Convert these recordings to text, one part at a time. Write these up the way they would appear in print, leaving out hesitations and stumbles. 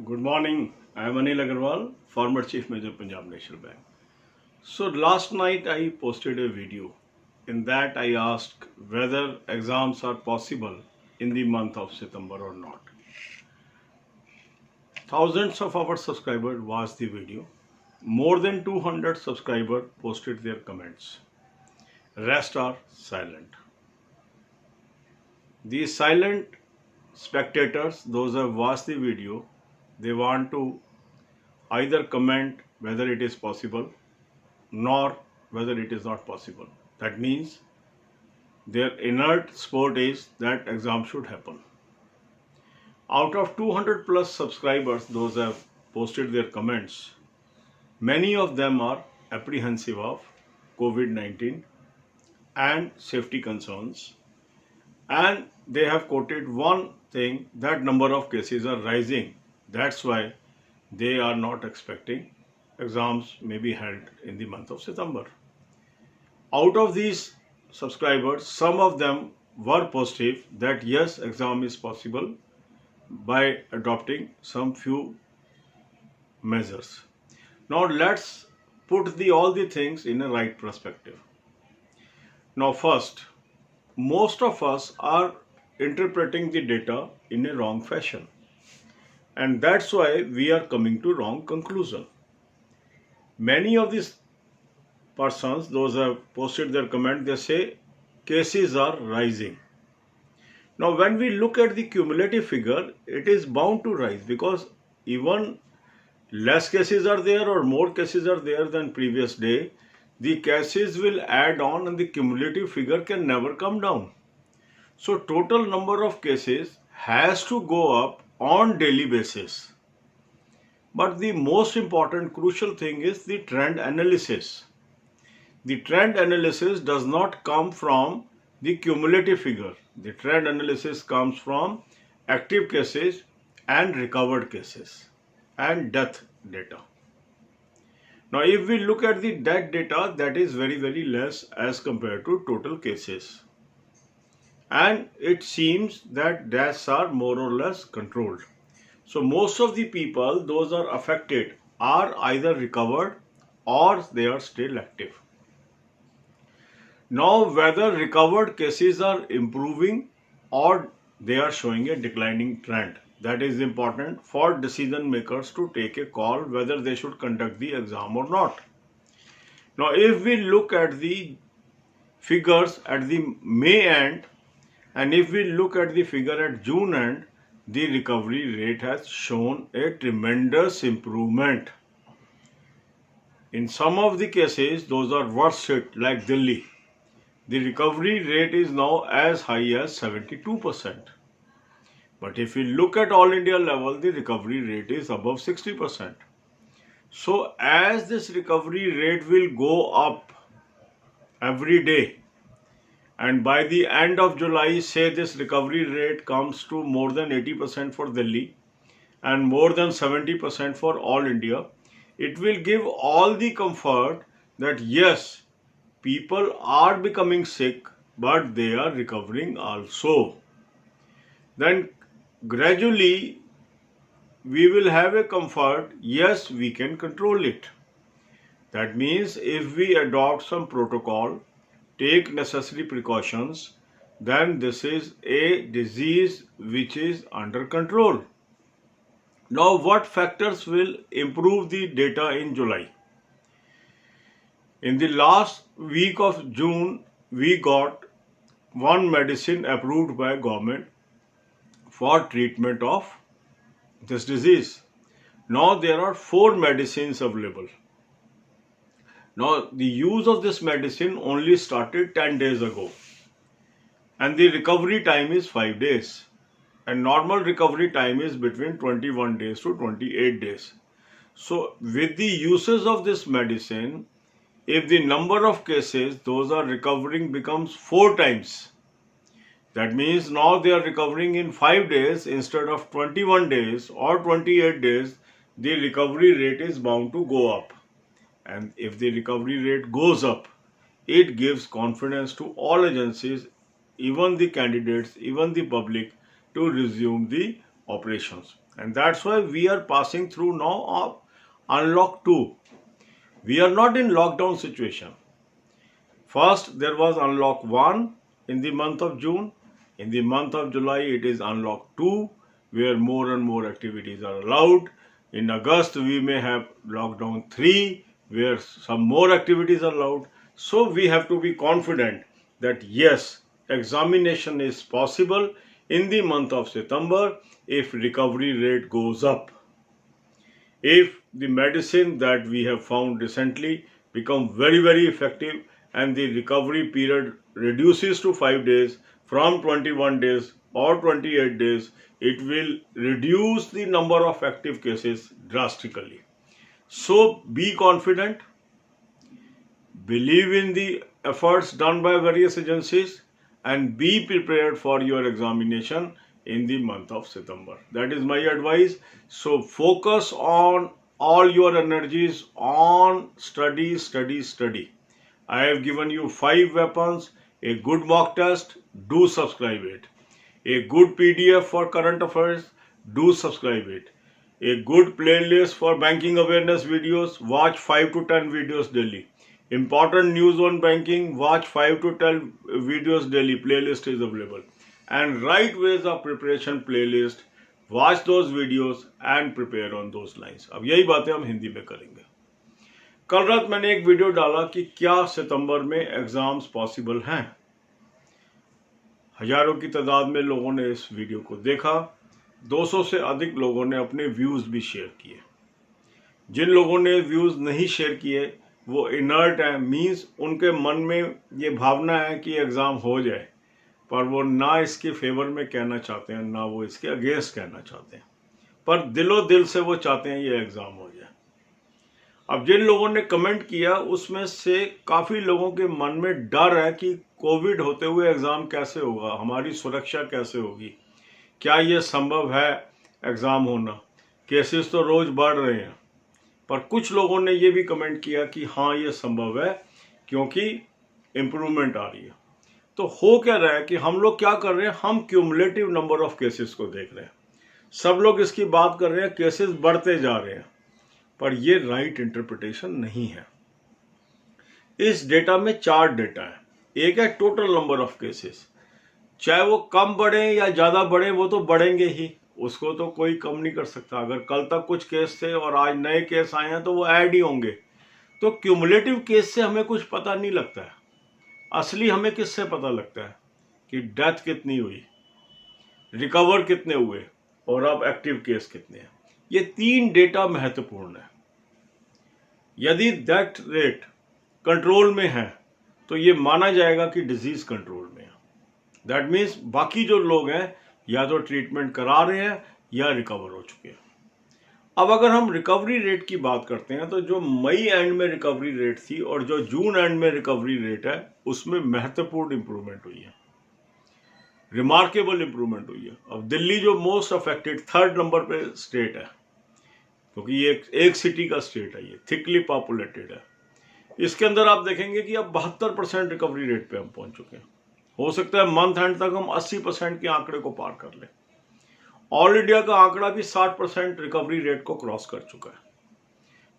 Good morning. I am Anil Agarwal, former Chief Major Punjab National Bank. So last night I posted a video. In that I asked whether exams are possible in the month of September or not. Thousands of our subscribers watched the video. More than 200 subscribers posted their comments. Rest are silent. These silent spectators, those who have watched the video, they want to either comment whether it is possible nor whether it is not possible. That means their inert support is that exam should happen. Out of 200 plus subscribers, those have posted their comments, many of them are apprehensive of COVID-19 and safety concerns, and they have quoted one thing, that number of cases are rising. That's why they are not expecting exams may be held in the month of September. Out of these subscribers, some of them were positive that yes, exam is possible by adopting some few measures. Now let's put all the things in a right perspective. Now first, most of us are interpreting the data in a wrong fashion, and that's why we are coming to wrong conclusion. Many of these persons, those who have posted their comment, they say cases are rising. Now, when we look at the cumulative figure, it is bound to rise because even less cases are there or more cases are there than previous day, the cases will add on and the cumulative figure can never come down. So, total number of cases has to go up on daily basis. But the most important crucial thing is the trend analysis. The trend analysis does not come from the cumulative figure. The trend analysis comes from active cases and recovered cases and death data. Now, if we look at the death data, that is very less as compared to total cases. And it seems that deaths are more or less controlled. So, most of the people, those are affected, are either recovered or they are still active. Now, whether recovered cases are improving or they are showing a declining trend, that is important for decision makers to take a call whether they should conduct the exam or not. Now, if we look at the figures at the May end and if we look at the figure at June end, the recovery rate has shown a tremendous improvement. In some of the cases, those are worst hit like Delhi, the recovery rate is now as high as 72%. But if we look at all India level, the recovery rate is above 60%. So as this recovery rate will go up every day, and by the end of July, say this recovery rate comes to more than 80% for Delhi and more than 70% for all India, it will give all the comfort that yes, people are becoming sick, but they are recovering also. Then gradually we will have a comfort, yes, we can control it. That means if we adopt some protocol, take necessary precautions, then this is a disease which is under control. Now, what factors will improve the data in July? In the last week of June, we got one medicine approved by government for treatment of this disease. Now there are 4 medicines available. Now the use of this medicine only started 10 days ago and the recovery time is 5 days and normal recovery time is between 21 days to 28 days. So with the uses of this medicine, if the number of cases those are recovering becomes 4 times, that means now they are recovering in 5 days instead of 21 days or 28 days, the recovery rate is bound to go up. And if the recovery rate goes up, it gives confidence to all agencies, even the candidates, even the public, to resume the operations. and that's why we are passing through now of unlock 2. We are not in lockdown situation. First, there was unlock 1 in the month of June. In the month of July, it is unlock 2, where more and more activities are allowed. In August, we may have lockdown 3, where some more activities are allowed. So we have to be confident that yes, examination is possible in the month of September if recovery rate goes up. If the medicine that we have found recently become very, very effective and the recovery period reduces to 5 days from 21 days or 28 days, it will reduce the number of active cases drastically. So be confident, believe in the efforts done by various agencies, and be prepared for your examination in the month of September. That is my advice. So focus on all your energies on study, study, study. I have given you 5 weapons, a good mock test, do subscribe it. A good PDF for current affairs, do subscribe it. A good playlist for banking awareness videos, watch 5 to 10 videos daily. Important news on banking, watch 5 to 10 videos daily, playlist is available. And right ways of preparation playlist, watch those videos and prepare on those lines. अब यही बातें हम हिंदी में करेंगे. कल रात मैंने एक वीडियो डाला कि क्या सितंबर में एग्जाम्स पॉसिबल हैं. हजारों की तादाद में लोगों ने इस वीडियो को देखा. 200 से अधिक लोगों ने अपने व्यूज भी शेयर किए. जिन लोगों ने व्यूज नहीं शेयर किए वो इनर्ट है, मीन्स उनके मन में ये भावना है कि एग्ज़ाम हो जाए, पर वो ना इसके फेवर में कहना चाहते हैं ना वो इसके अगेंस्ट कहना चाहते हैं, पर दिलो दिल से वो चाहते हैं ये एग्ज़ाम हो जाए. अब जिन लोगों ने कमेंट किया उसमें से काफ़ी लोगों के मन में डर है कि कोविड होते हुए एग्ज़ाम कैसे होगा, हमारी सुरक्षा कैसे होगी, क्या ये संभव है एग्ज़ाम होना, केसेस तो रोज़ बढ़ रहे हैं. पर कुछ लोगों ने ये भी कमेंट किया कि हाँ ये संभव है क्योंकि इम्प्रूवमेंट आ रही है. तो हो क्या रहा है कि हम लोग क्या कर रहे हैं, हम क्यूमुलेटिव नंबर ऑफ केसेस को देख रहे हैं. सब लोग इसकी बात कर रहे हैं केसेस बढ़ते जा रहे हैं, पर ये राइट इंटरप्रिटेशन नहीं है. इस डेटा में 4 डेटा है. एक है टोटल नंबर ऑफ केसेस, चाहे वो कम बढ़े या ज़्यादा बढ़े वो तो बढ़ेंगे ही, उसको तो कोई कम नहीं कर सकता. अगर कल तक कुछ केस थे और आज नए केस आए हैं तो वो ऐड ही होंगे. तो क्यूमुलेटिव केस से हमें कुछ पता नहीं लगता है. असली हमें किससे पता लगता है कि डेथ कितनी हुई, रिकवर कितने हुए और अब एक्टिव केस कितने हैं. ये 3 डेटा महत्वपूर्ण है. यदि डेथ रेट कंट्रोल में है तो ये माना जाएगा कि डिजीज कंट्रोल में है. दैट मीन्स बाकी जो लोग हैं या तो ट्रीटमेंट करा रहे हैं या रिकवर हो चुके हैं. अब अगर हम रिकवरी रेट की बात करते हैं तो जो मई एंड में रिकवरी रेट थी और जो जून एंड में रिकवरी रेट है उसमें महत्वपूर्ण इंप्रूवमेंट हुई है, रिमार्केबल इंप्रूवमेंट हुई है. अब दिल्ली जो मोस्ट अफेक्टेड 3rd नंबर पे स्टेट है, क्योंकि ये एक सिटी का स्टेट है, ये थिकली पॉपुलेटेड है. इसके अंदर आप देखेंगे कि अब 72% रिकवरी रेट पे हम पहुंच चुके हैं. हो सकता है मंथ एंड तक हम 80% के आंकड़े को पार कर लें. ऑल इंडिया का आंकड़ा भी 60% रिकवरी रेट को क्रॉस कर चुका है.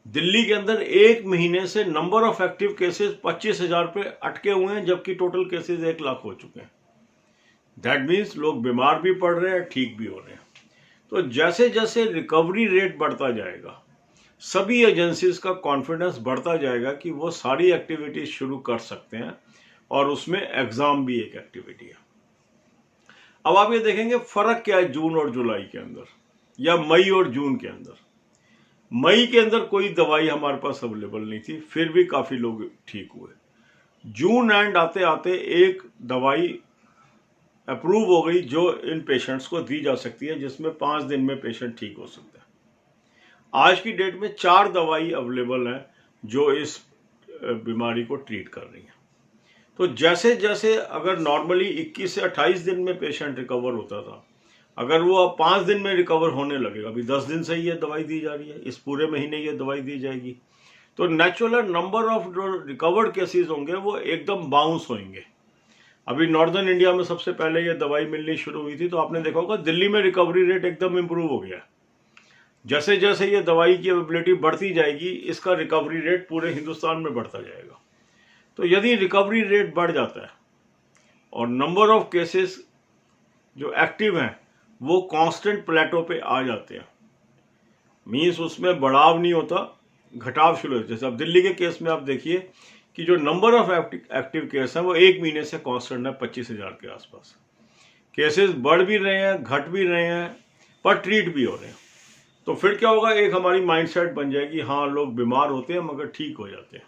दिल्ली के अंदर एक महीने से नंबर ऑफ एक्टिव केसेस 25,000 पे अटके हुए हैं, जबकि टोटल केसेस 1 लाख हो चुके हैं. दैट मीन्स लोग बीमार भी पड़ रहे हैं, ठीक भी हो रहे हैं. तो जैसे जैसे रिकवरी रेट बढ़ता जाएगा, सभी एजेंसीज का कॉन्फिडेंस बढ़ता जाएगा कि वो सारी एक्टिविटीज शुरू कर सकते हैं और उसमें एग्जाम भी एक एक्टिविटी है. अब आप ये देखेंगे फर्क क्या है जून और जुलाई के अंदर या मई और जून के अंदर. मई के अंदर कोई दवाई हमारे पास अवेलेबल नहीं थी, फिर भी काफी लोग ठीक हुए. जून एंड आते आते एक दवाई अप्रूव हो गई जो इन पेशेंट्स को दी जा सकती है, जिसमें 5 दिन में पेशेंट ठीक हो सकता है. आज की डेट में 4 दवाई अवेलेबल हैं जो इस बीमारी को ट्रीट कर रही हैं. तो जैसे जैसे अगर नॉर्मली 21 से 28 दिन में पेशेंट रिकवर होता था, अगर वो अब 5 दिन में रिकवर होने लगेगा, अभी 10 दिन से ही ये दवाई दी जा रही है, इस पूरे महीने ये दवाई दी जाएगी, तो नेचुरल नंबर ऑफ जो रिकवर्ड केसेस होंगे वो एकदम बाउंस होंगे. अभी नॉर्दर्न इंडिया में सबसे पहले ये दवाई मिलनी शुरू हुई थी, तो आपने देखा होगा दिल्ली में रिकवरी रेट एकदम इम्प्रूव हो गया. जैसे जैसे ये दवाई की अवेलेबिलिटी बढ़ती जाएगी, इसका रिकवरी रेट पूरे हिंदुस्तान में बढ़ता जाएगा। तो यदि रिकवरी रेट बढ़ जाता है और नंबर ऑफ केसेस जो एक्टिव हैं वो कांस्टेंट प्लेटो पे आ जाते हैं, मीन्स उसमें बढ़ाव नहीं होता, घटाव शुरू होता है। जैसे अब दिल्ली के केस में आप देखिए कि जो नंबर ऑफ एक्टिव केस हैं वो 1 महीने से कांस्टेंट है 25,000 के आसपास। केसेस बढ़ भी रहे हैं, घट भी रहे हैं, पर ट्रीट भी हो रहे हैं। तो फिर क्या होगा, एक हमारी माइंडसेट बन जाएगी, हाँ लोग बीमार होते हैं मगर ठीक हो जाते हैं।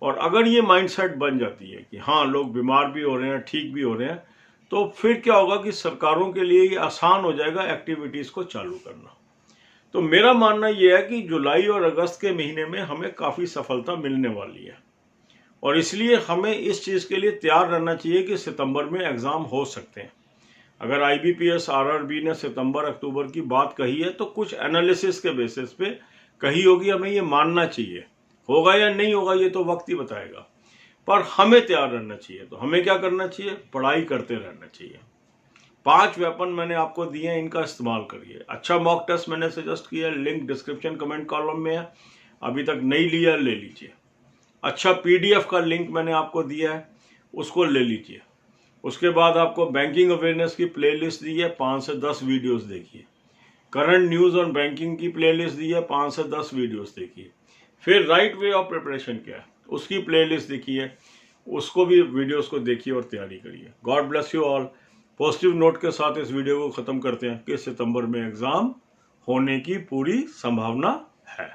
और अगर ये माइंडसेट बन जाती है कि हाँ लोग बीमार भी हो रहे हैं, ठीक भी हो रहे हैं, तो फिर क्या होगा कि सरकारों के लिए ये आसान हो जाएगा एक्टिविटीज़ को चालू करना। तो मेरा मानना यह है कि जुलाई और अगस्त के महीने में हमें काफ़ी सफलता मिलने वाली है और इसलिए हमें इस चीज़ के लिए तैयार रहना चाहिए कि सितंबर में एग्ज़ाम हो सकते हैं। अगर IBPS RRB ने सितंबर अक्टूबर की बात कही है तो कुछ एनालिसिस के बेसिस पे कही होगी, हमें ये मानना चाहिए। होगा या नहीं होगा ये तो वक्त ही बताएगा, पर हमें तैयार रहना चाहिए। तो हमें क्या करना चाहिए, पढ़ाई करते रहना चाहिए। 5 वेपन मैंने आपको दिए हैं, इनका इस्तेमाल करिए। अच्छा मॉक टेस्ट मैंने सजेस्ट किया है, लिंक डिस्क्रिप्शन कमेंट कॉलम में है, अभी तक नहीं लिया ले लीजिए। अच्छा PDF का लिंक मैंने आपको दिया है, उसको ले लीजिए। उसके बाद आपको बैंकिंग अवेयरनेस की प्लेलिस्ट दी है, 5 से 10 वीडियोस देखिए। करंट न्यूज़ ऑन बैंकिंग की प्लेलिस्ट दी है, 5 से 10 वीडियोस देखिए। फिर राइट वे ऑफ प्रिपरेशन क्या है उसकी प्लेलिस्ट देखिए, उसको भी वीडियोस को देखिए और तैयारी करिए। God bless you all. Positive note के साथ इस वीडियो को ख़त्म करते हैं कि सितंबर में एग्ज़ाम होने की पूरी संभावना है।